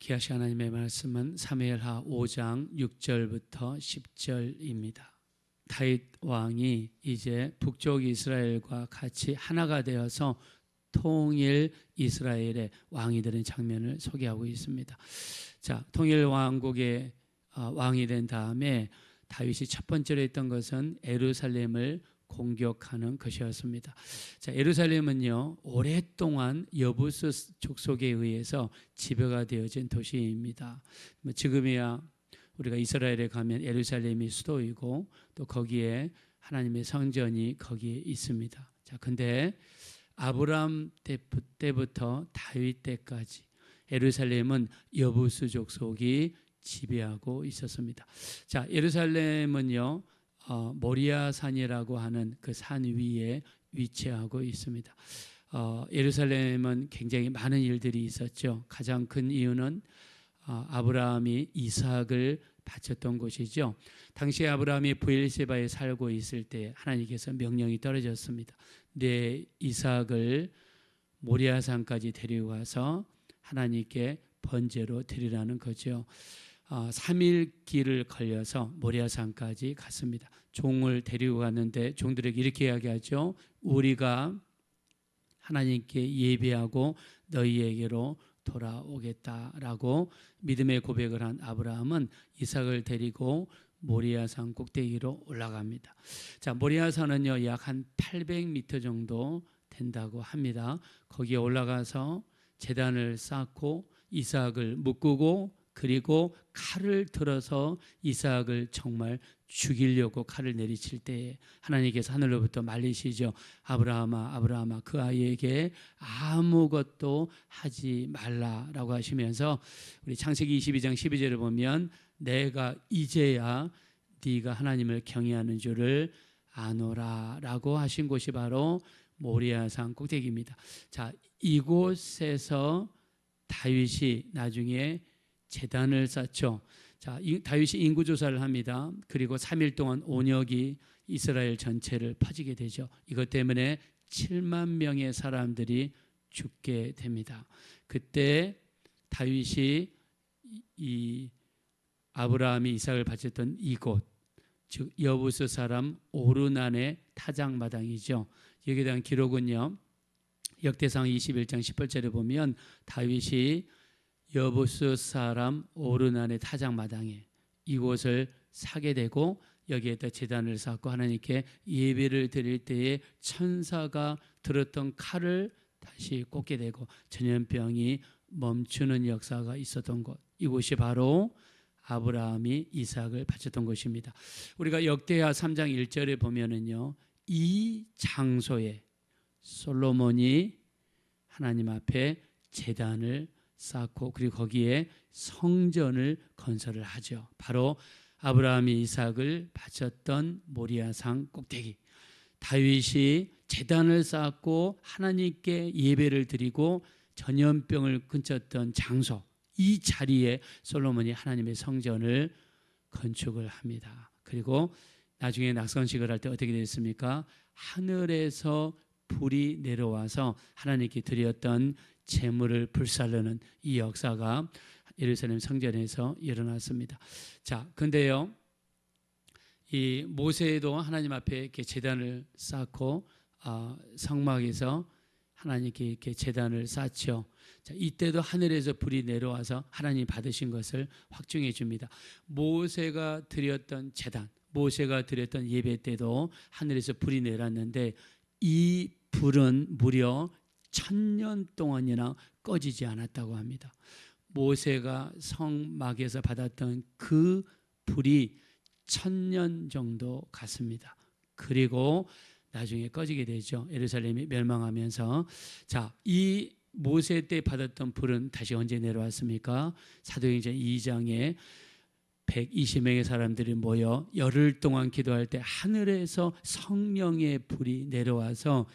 귀하신 하나님의 말씀은 사무엘하 5장 6절부터 10절입니다. 다윗 왕이 이제 북쪽 이스라엘과 같이 하나가 되어서 통일 이스라엘의 왕이 되는 장면을 소개하고 있습니다. 자, 통일 왕국의 왕이 된 다음에 다윗이 첫 번째로 했던 것은 예루살렘을 공격하는 것이었습니다. 자, 예루살렘은요, 오랫동안 여부스 족속에 의해서 지배가 되어진 도시입니다. 지금이야 우리가 이스라엘에 가면 예루살렘이 수도이고 또 거기에 하나님의 성전이 거기에 있습니다. 자, 근데 아브라함 때부터 다윗 때까지 예루살렘은 여부스 족속이 지배하고 있었습니다. 자, 예루살렘은요, 모리아 산이라고 하는 그 산 위에 위치하고 있습니다. 예루살렘은 굉장히 많은 일들이 있었죠. 가장 큰 이유는 아브라함이 이삭을 바쳤던 곳이죠. 당시에 아브라함이 브엘세바에 살고 있을 때 하나님께서 명령이 떨어졌습니다. 내 이삭을 모리아 산까지 데리고 가서 하나님께 번제로 드리라는 거죠. 3일 길을 걸려서 모리아산까지 갔습니다. 종을 데리고 갔는데 종들에게 이렇게 이야기하죠. 우리가 하나님께 예배하고 너희에게로 돌아오겠다라고 믿음의 고백을 한 아브라함은 이삭을 데리고 모리아산 꼭대기로 올라갑니다. 자, 모리아산은요, 약 한 800m 정도 된다고 합니다. 거기에 올라가서 제단을 쌓고 이삭을 묶고 그리고 칼을 들어서 이삭을 정말 죽이려고 칼을 내리칠 때에 하나님께서 하늘로부터 말리시죠. 아브라함아, 아브라함아, 그 아이에게 아무것도 하지 말라라고 하시면서 우리 창세기 22장 12절을 보면 내가 이제야 네가 하나님을 경외하는 줄을 아노라라고 하신 곳이 바로 모리아산 꼭대기입니다. 자, 이곳에서 다윗이 나중에 제단을 쌓죠. 자, 다윗이 인구조사를 합니다. 그리고 3일 동안 온역이 이스라엘 전체를 퍼지게 되죠. 이것 때문에 7만 명의 사람들이 죽게 됩니다. 그때 다윗이 이 아브라함이 이삭을 바쳤던 이곳, 즉 여부스 사람 오르난의 타작마당이죠. 여기에 대한 기록은요, 역대상 21장 18절에 보면 다윗이 여부스 사람 오르난의 타작마당에 이곳을 사게 되고 여기에다 제단을 쌓고 하나님께 예배를 드릴 때에 천사가 들었던 칼을 다시 꽂게 되고 전염병이 멈추는 역사가 있었던 곳, 이곳이 바로 아브라함이 이삭을 바쳤던 곳입니다. 우리가 역대하 3장 1절에 보면은요, 이 장소에 솔로몬이 하나님 앞에 제단을 쌓고 그리고 거기에 성전을 건설을 하죠. 바로 아브라함이 이삭을 바쳤던 모리아산 꼭대기, 다윗이 제단을 쌓고 하나님께 예배를 드리고 전염병을 끊쳤던 장소, 이 자리에 솔로몬이 하나님의 성전을 건축을 합니다. 그리고 나중에 낙선식을 할 때 어떻게 됐습니까? 하늘에서 불이 내려와서 하나님께 드렸던 제물을 불살르는 이 역사가 예루살렘 성전에서 일어났습니다. 자, 근데요, 이 모세도 하나님 앞에 이렇게 제단을 쌓고 성막에서 하나님께 이렇게 제단을 쌓죠. 자, 이때도 하늘에서 불이 내려와서 하나님 받으신 것을 확증해 줍니다. 모세가 드렸던 제단, 모세가 드렸던 예배 때도 하늘에서 불이 내렸는데 이 불은 무려 1000년 동안이나 꺼지지 않았다고 합니다. 모세가 성막에서 받았던 그 불이 1000년 정도 갔습니다. 그리고 나중에 꺼지게 되죠. 예루살렘이 멸망하면서. 자, 이 모세 때 받았던 불은 다시 언제 내려왔습니까? 사도행전 2장에 120명의 사람들이 모여 열흘 동안 기도할 때 하늘에서 성령의 불이 내려와서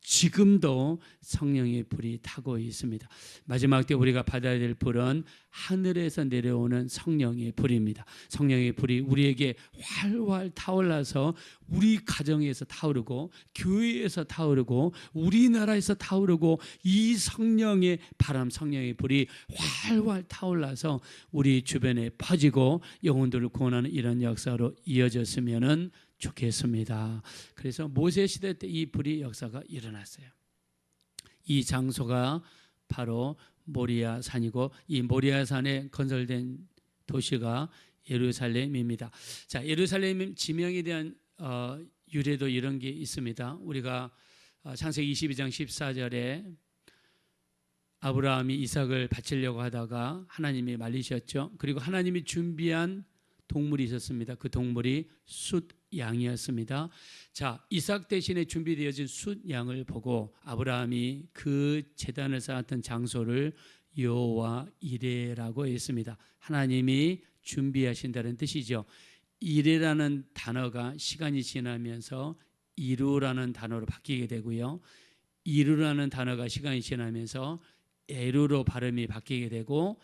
지금도 성령의 불이 타고 있습니다. 마지막 때 우리가 받아야 될 불은 하늘에서 내려오는 성령의 불입니다. 성령의 불이 우리에게 활활 타올라서 우리 가정에서 타오르고 교회에서 타오르고 우리나라에서 타오르고 이 성령의 바람, 성령의 불이 활활 타올라서 우리 주변에 퍼지고 영혼들을 구원하는 이런 역사로 이어졌으면 좋겠습니다. 그래서 모세 시대 때 이 불의 역사가 일어났어요. 이 장소가 바로 모리아 산이고 이 모리아 산에 건설된 도시가 예루살렘입니다. 자, 예루살렘 지명에 대한 유래도 이런 게 있습니다. 우리가 창세기 22장 14절에 아브라함이 이삭을 바치려고 하다가 하나님이 말리셨죠. 그리고 하나님이 준비한 동물이 있었습니다. 그 동물이 숫양이었습니다. 자, 이삭 대신에 준비되어진 숫양을 보고 아브라함이 그 제단을 쌓았던 장소를 여호와 이레라고 했습니다. 하나님이 준비하신다는 뜻이죠. 이레라는 단어가 시간이 지나면서 이루라는 단어로 바뀌게 되고요. 이루라는 단어가 시간이 지나면서 에루로 발음이 바뀌게 되고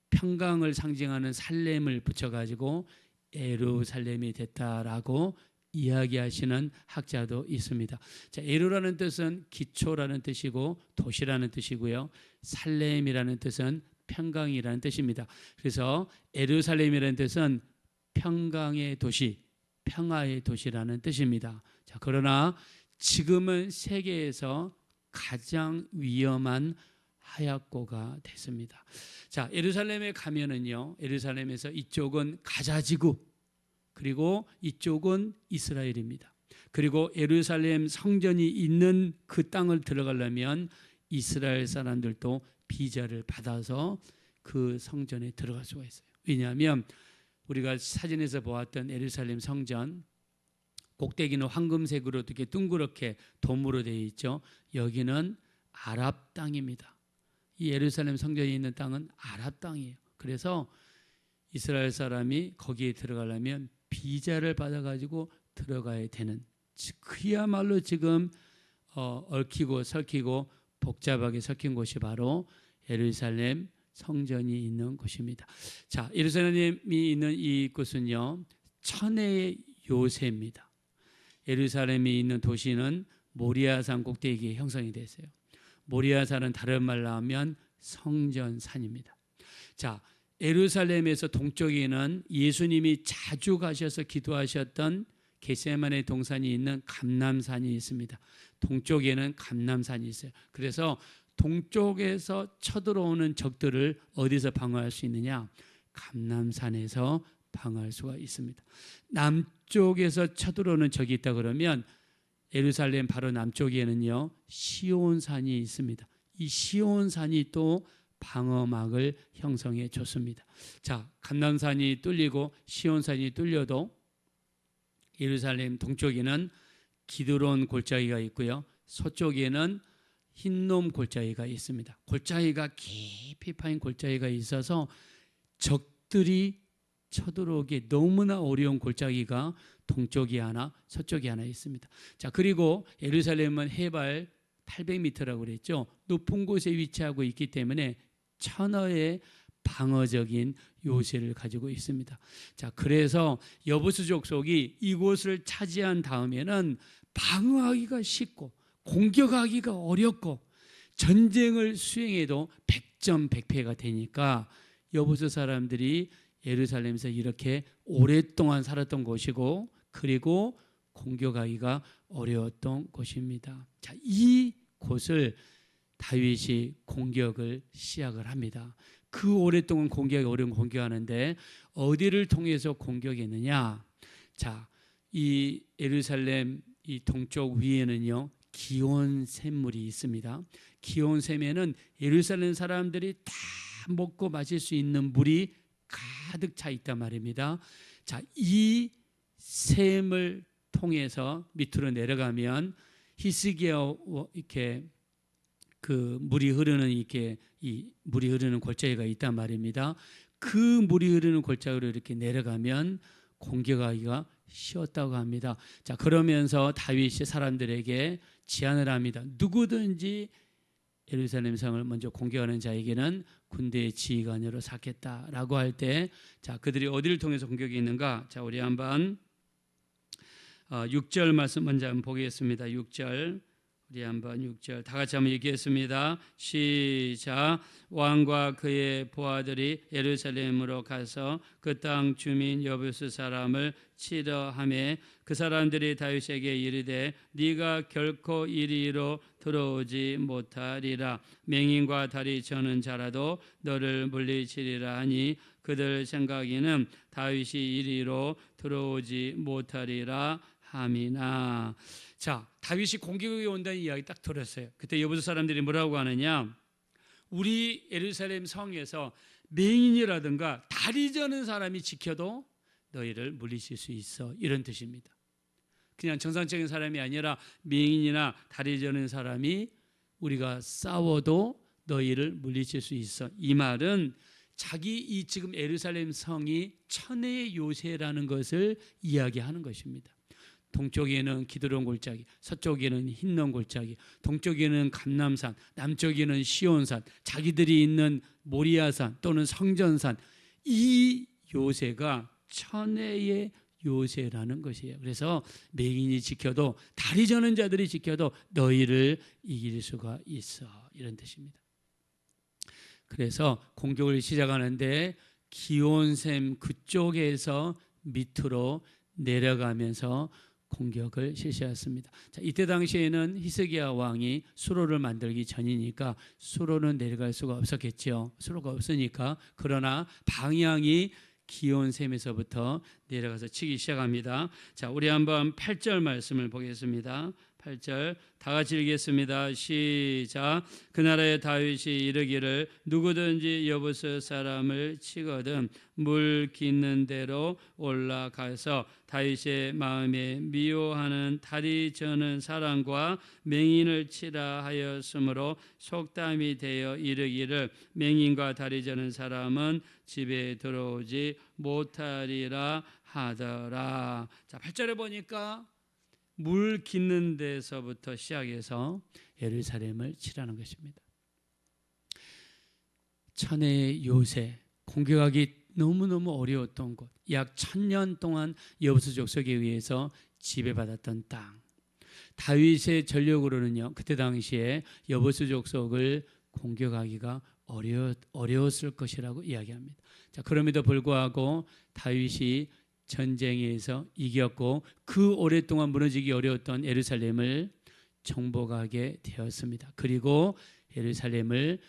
평강을 상징하는 살렘을 붙여가지고 에루살렘이 됐다라고 이야기하시는 학자도 있습니다. 자, 에루라는 뜻은 기초라는 뜻이고 도시라는 뜻이고요. 살렘이라는 뜻은 평강이라는 뜻입니다. 그래서 에루살렘이라는 뜻은 평강의 도시, 평화의 도시라는 뜻입니다. 자, 그러나 지금은 세계에서 가장 위험한 하얗고가 됐습니다. 자, 예루살렘에 가면은요, 예루살렘에서 이쪽은 가자지구, 그리고 이쪽은 이스라엘입니다. 그리고 예루살렘 성전이 있는 그 땅을 들어가려면 이스라엘 사람들도 비자를 받아서 그 성전에 들어갈 수가 있어요. 왜냐하면 우리가 사진에서 보았던 예루살렘 성전 꼭대기는 황금색으로 이렇게 둥그렇게 돔으로 되어 있죠. 여기는 아랍 땅입니다. 이 예루살렘 성전이 있는 땅은 아랍 땅이에요. 그래서 이스라엘 사람이 거기에 들어가려면 비자를 받아가지고 들어가야 되는, 그야말로 지금 얽히고 설키고 복잡하게 섞인 곳이 바로 예루살렘 성전이 있는 곳입니다. 자, 예루살렘이 있는 이곳은요, 천혜의 요새입니다. 예루살렘이 있는 도시는 모리아산 꼭대기에 형성이 됐어요. 모리아산은 다른 말로 하면 성전산입니다. 자, 예루살렘에서 동쪽에는 예수님이 자주 가셔서 기도하셨던 겟세마네 동산이 있는 감람산이 있습니다. 동쪽에는 감람산이 있어요. 그래서 동쪽에서 쳐들어오는 적들을 어디서 방어할 수 있느냐? 감람산에서 방어할 수가 있습니다. 남쪽에서 쳐들어오는 적이 있다 그러면 예루살렘 바로 남쪽에는요, 시온산이 있습니다. 이 시온산이 또 방어막을 형성해 줬습니다. 자, 감람산이 뚫리고 시온산이 뚫려도 예루살렘 동쪽에는 기드론 골짜기가 있고요, 서쪽에는 흰놈 골짜기가 있습니다. 골짜기가 깊이 파인 골짜기가 있어서 적들이 쳐들어오기 너무나 어려운 골짜기가 동쪽이 하나, 서쪽이 하나 있습니다. 자, 그리고 예루살렘은 해발 800m라고 그랬죠. 높은 곳에 위치하고 있기 때문에 천하의 방어적인 요새를 가지고 있습니다. 자, 그래서 여부수 족속이 이곳을 차지한 다음에는 방어하기가 쉽고 공격하기가 어렵고 전쟁을 수행해도 100점 100패가 되니까 여부수 사람들이 예루살렘에서 이렇게 오랫동안 살았던 곳이고, 그리고 공격하기가 어려웠던 곳입니다. 자, 이 곳을 다윗이 공격을 시작을 합니다. 그 오랫동안 공격이 어려운 공격하는데 어디를 통해서 공격했느냐? 자, 이 예루살렘 이 동쪽 위에는요, 기온 샘물이 있습니다. 기온 샘에는 예루살렘 사람들이 다 먹고 마실 수 있는 물이 가득 차 있단 말입니다. 자, 이 샘을 통해서 밑으로 내려가면 히스기야 이렇게 그 물이 흐르는 이렇게 이 물이 흐르는 골짜기가 있단 말입니다. 그 물이 흐르는 골짜기로 이렇게 내려가면 공격하기가 쉬었다고 합니다. 자, 그러면서 다윗이 사람들에게 제안을 합니다. 누구든지 예루살렘 성을 먼저 공격하는 자에게는 군대의 지휘관으로 삼겠다라고 할 때, 자, 그들이 어디를 통해서 공격이 있는가? 자, 우리 한번 6절 말씀 먼저 한번 보겠습니다. 6절. 우리 한번 6절 다 같이 한번 얘기했습니다. 시작. 왕과 그의 보아들이 예루살렘으로 가서 그 땅 주민 여부스 사람을 치러 하매 그 사람들이 다윗에게 이르되 네가 결코 이리로 들어오지 못하리라. 맹인과 다리 저는 자라도 너를 물리치리라 하니 그들 생각에는 다윗이 이리로 들어오지 못하리라 함이나. 자, 다윗이 공격에 온다는 이야기 딱 들었어요. 그때 여부스 사람들이 뭐라고 하느냐? 우리 예루살렘 성에서 맹인이라든가 다리 저는 사람이 지켜도 너희를 물리칠 수 있어, 이런 뜻입니다. 그냥 정상적인 사람이 아니라 맹인이나 다리 저는 사람이 우리가 싸워도 너희를 물리칠 수 있어. 이 말은 자기 이 지금 예루살렘 성이 천혜의 요새라는 것을 이야기하는 것입니다. 동쪽에는 기드론 골짜기, 서쪽에는 흰넌 골짜기, 동쪽에는 감람산, 남쪽에는 시온산, 자기들이 있는 모리아산 또는 성전산, 이 요새가 천혜의 요새라는 것이에요. 그래서 맹인이 지켜도, 다리 저는 자들이 지켜도 너희를 이길 수가 있어, 이런 뜻입니다. 그래서 공격을 시작하는데 기온샘 그쪽에서 밑으로 내려가면서 공격을 실시했습니다. 자, 이때 당시에는 히스기야 왕이 수로를 만들기 전이니까 수로는 내려갈 수가 없었겠죠. 수로가 없으니까. 그러나 방향이 기온샘에서부터 내려가서 치기 시작합니다. 자, 우리 한번 8절 말씀을 보겠습니다. 8절 다 같이 읽겠습니다. 시작. 그 나라의 다윗이 이르기를 누구든지 여부스 사람을 치거든 물 깃는 대로 올라가서 다윗의 마음에 미워하는 다리 저는 사람과 맹인을 치라 하였으므로 속담이 되어 이르기를 맹인과 다리 저는 사람은 집에 들어오지 못하리라 하더라. 자, 8절에 보니까 물 깃는 데서부터 시작해서 예루살렘을 치라는 것입니다. 천혜의 요새, 공격하기 너무너무 어려웠던 곳, 약 1000년 동안 여부스 족속에 의해서 지배받았던 땅. 다윗의 전력으로는요, 그때 당시에 여부스 족속을 공격하기가 어려웠을 것이라고 이야기합니다. 자, 그럼에도 불구하고 다윗이 전쟁에서 이겼고 그 오랫동안 무너지기 어려웠던 예루살렘을 정복하게 되었습니다. 그리고 예루살렘을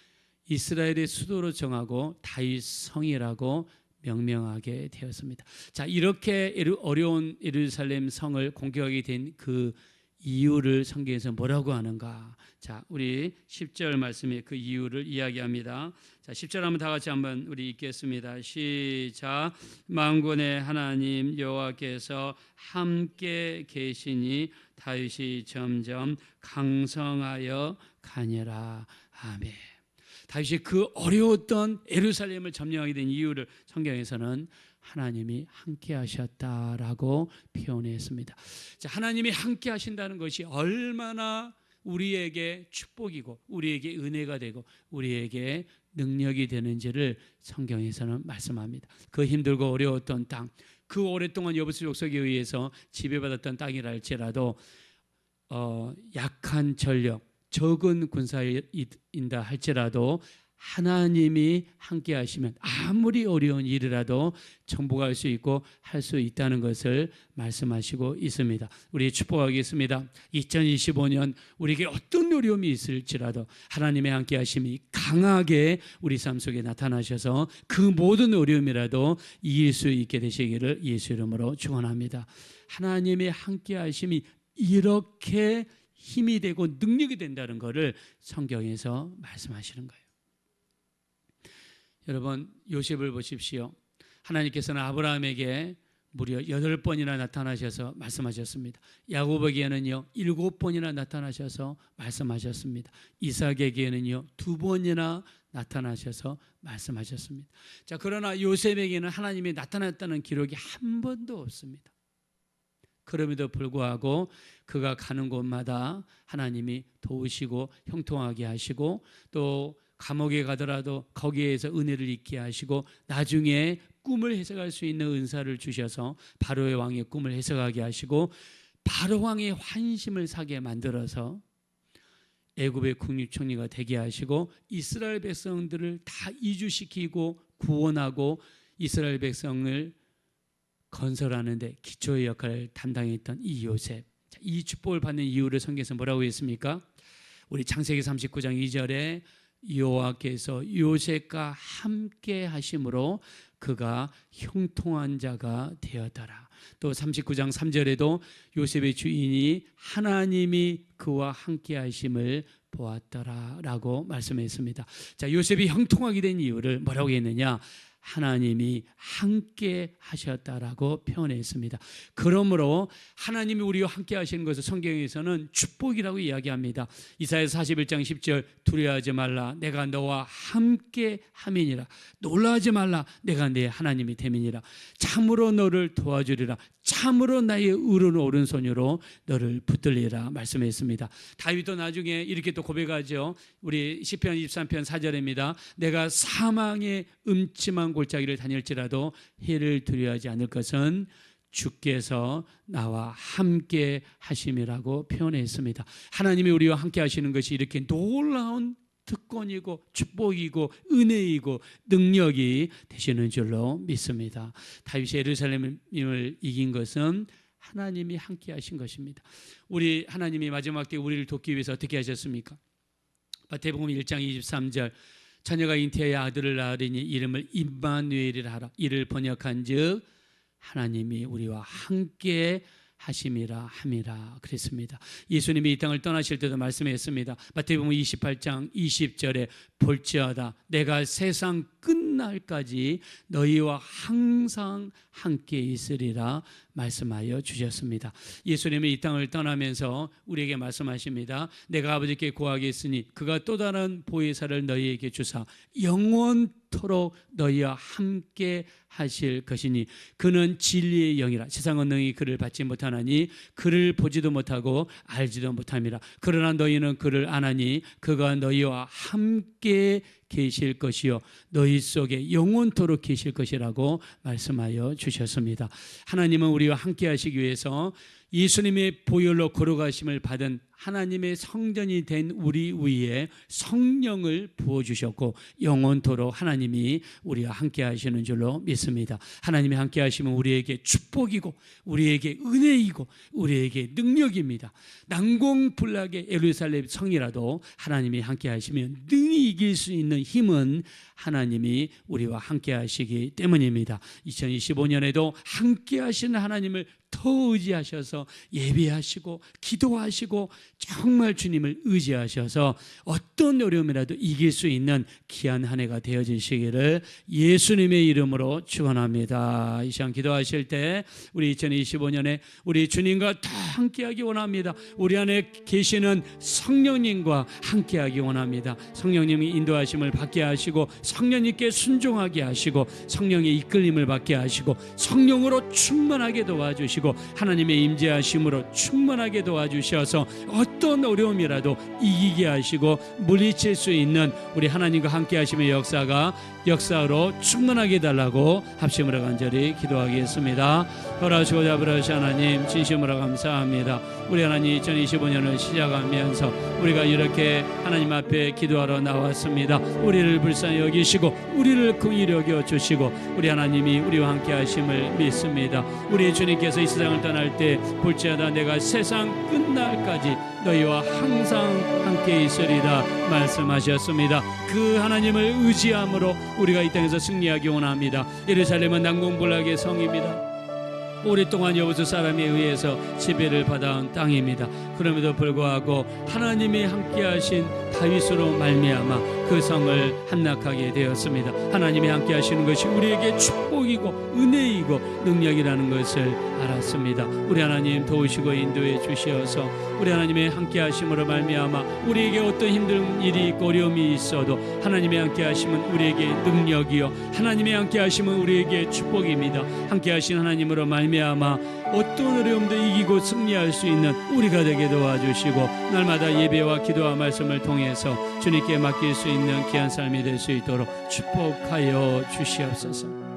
이스라엘의 수도로 정하고 다윗 성이라고 명명하게 되었습니다. 자, 이렇게 어려운 예루살렘 성을 공격하게 된 그 이유를 성경에서 뭐라고 하는가? 자, 우리 10절 말씀에 그 이유를 이야기합니다. 자, 10절 한번 다 같이 한번 우리 읽겠습니다. 시작. 만군의 하나님 여호와께서 함께 계시니 다윗이 점점 강성하여 가니라. 아멘. 다윗이 그 어려웠던 예루살렘을 점령하게 된 이유를 성경에서는 하나님이 함께 하셨다라고 표현했습니다. 자, 하나님이 함께 하신다는 것이 얼마나 우리에게 축복이고 우리에게 은혜가 되고 우리에게 능력이 되는지를 성경에서는 말씀합니다. 그 힘들고 어려웠던 땅, 그 오랫동안 여부스 족속에 의해서 지배받았던 땅이라 할지라도 약한 전력, 적은 군사인다 할지라도 하나님이 함께 하시면 아무리 어려운 일이라도 정복할 수 있고 할 수 있다는 것을 말씀하시고 있습니다. 우리 축복하겠습니다. 2025년 우리에게 어떤 어려움이 있을지라도 하나님의 함께 하심이 강하게 우리 삶 속에 나타나셔서 그 모든 어려움이라도 이길 수 있게 되시기를 예수 이름으로 축원합니다. 하나님의 함께 하심이 이렇게 힘이 되고 능력이 된다는 것을 성경에서 말씀하시는 거예요. 여러분, 요셉을 보십시오. 하나님께서는 아브라함에게 무려 8번이나 나타나셔서 말씀하셨습니다. 야곱에게는요 7번이나 나타나셔서 말씀하셨습니다. 이삭에게는요 2번이나 나타나셔서 말씀하셨습니다. 자, 그러나 요셉에게는 하나님이 나타났다는 기록이 한 번도 없습니다. 그럼에도 불구하고 그가 가는 곳마다 하나님이 도우시고 형통하게 하시고, 또 감옥에 가더라도 거기에서 은혜를 잊게 하시고, 나중에 꿈을 해석할 수 있는 은사를 주셔서 바로의 왕의 꿈을 해석하게 하시고, 바로 왕의 환심을 사게 만들어서 애굽의 국립총리가 되게 하시고, 이스라엘 백성들을 다 이주시키고 구원하고 이스라엘 백성을 건설하는 데 기초의 역할을 담당했던 이 요셉, 이 축복을 받는 이유를 성경에서 뭐라고 했습니까? 우리 창세기 39장 2절에 여호와께서 요셉과 함께 하심으로 그가 형통한 자가 되었더라. 또 39장 3절에도 요셉의 주인이 하나님이 그와 함께 하심을 보았더라 라고 말씀했습니다. 자, 요셉이 형통하게 된 이유를 뭐라고 했느냐? 하나님이 함께 하셨다라고 표현했습니다. 그러므로 하나님이 우리와 함께 하시는 것을 성경에서는 축복이라고 이야기합니다. 이사야서 41장 10절, 두려워하지 말라, 내가 너와 함께 함이니라. 놀라지 말라, 내가 네 하나님이 됨이니라. 참으로 너를 도와주리라. 참으로 나의 의로운 오른손으로 너를 붙들리라 말씀했습니다. 다윗도 나중에 이렇게 또 고백하죠. 우리 시편 23편 4절입니다. 내가 사망의 음침한 골짜기를 다닐지라도 해를 두려워하지 않을 것은 주께서 나와 함께 하심이라고 표현했습니다. 하나님이 우리와 함께 하시는 것이 이렇게 놀라운 특권이고 축복이고 은혜이고 능력이 되시는 줄로 믿습니다. 다윗이 예루살렘을 이긴 것은 하나님이 함께 하신 것입니다. 우리 하나님이 마지막 때 우리를 돕기 위해서 어떻게 하셨습니까? 마태복음 1장 23절, 자녀가 잉태하여 아들을 낳으리니 이름을 임마누엘이라 하라. 이를 번역한즉 하나님이 우리와 함께 하심이라 함이라 그랬습니다. 예수님이 이 땅을 떠나실 때도 말씀했습니다. 마태복음 28장 20절에 볼지어다 내가 세상 끝날까지 너희와 항상 함께 있으리라 말씀하여 주셨습니다. 예수님이 이 땅을 떠나면서 우리에게 말씀하십니다. 내가 아버지께 구하겠으니 그가 또 다른 보혜사를 너희에게 주사 영원토록 너희와 함께 하실 것이니 그는 진리의 영이라. 세상은 능히 그를 받지 못하나니 그를 보지도 못하고 알지도 못함이라. 그러나 너희는 그를 아나니 그가 너희와 함께 계실 것이요 너희 속에 영원토록 계실 것이라고 말씀하여 주셨습니다. 하나님은 우리와 함께 하시기 위해서 예수님의 보혈로 거룩하심을 받은 하나님의 성전이 된 우리 위에 성령을 부어주셨고 영원토록 하나님이 우리와 함께 하시는 줄로 믿습니다. 하나님이 함께 하시면 우리에게 축복이고 우리에게 은혜이고 우리에게 능력입니다. 난공불락의 예루살렘 성이라도 하나님이 함께 하시면 능히 이길 수 있는 힘은 하나님이 우리와 함께 하시기 때문입니다. 2025년에도 함께 하시는 하나님을 더 의지하셔서 예배하시고 기도하시고 정말 주님을 의지하셔서 어떤 어려움이라도 이길 수 있는 귀한 한 해가 되어지시기를 예수님의 이름으로 축원합니다. 이 시간 기도하실 때 우리 2025년에 우리 주님과 더 함께하기 원합니다. 우리 안에 계시는 성령님과 함께하기 원합니다. 성령님이 인도하심을 받게 하시고 성령님께 순종하게 하시고 성령의 이끌림을 받게 하시고 성령으로 충만하게 도와주시고 하나님의 임재하심으로 충만하게 도와주셔서 어떤 어려움이라도 이기게 하시고 물리칠 수 있는 우리 하나님과 함께 하심의 역사로 충만하게 달라고 합심으로 간절히 기도하겠습니다. 허락하시고 자비로우신 하나님 진심으로 감사합니다. 우리 하나님 2025년을 시작하면서 우리가 이렇게 하나님 앞에 기도하러 나왔습니다. 우리를 불쌍히 여기시고 우리를 긍휼히 여겨 주시고 우리 하나님이 우리와 함께 하심을 믿습니다. 우리 주님께서 이 세상을 떠날 때 볼지어다 내가 세상 끝날까지 너희와 항상 함께 있으리라 말씀하셨습니다. 그 하나님을 의지함으로 우리가 이 땅에서 승리하기 원합니다. 예루살렘은 난공불락의 성입니다. 오랫동안 여호수 사람에 의해서 지배를 받아온 땅입니다. 그럼에도 불구하고 하나님이 함께하신 다윗으로 말미암아 그 성을 함락하게 되었습니다. 하나님이 함께 하시는 것이 우리에게 축복이고 은혜이고 능력이라는 것을 알았습니다. 우리 하나님 도우시고 인도해 주시어서 우리 하나님의 함께 하심으로 말미암아 우리에게 어떤 힘든 일이 있고 어려움이 있어도 하나님의 함께 하심은 우리에게 능력이요 하나님의 함께 하심은 우리에게 축복입니다. 함께 하신 하나님으로 말미암아 어떤 어려움도 이기고 승리할 수 있는 우리가 되게 도와주시고 날마다 예배와 기도와 말씀을 통해서 주님께 맡길 수 있는 귀한 삶이 될 수 있도록 축복하여 주시옵소서.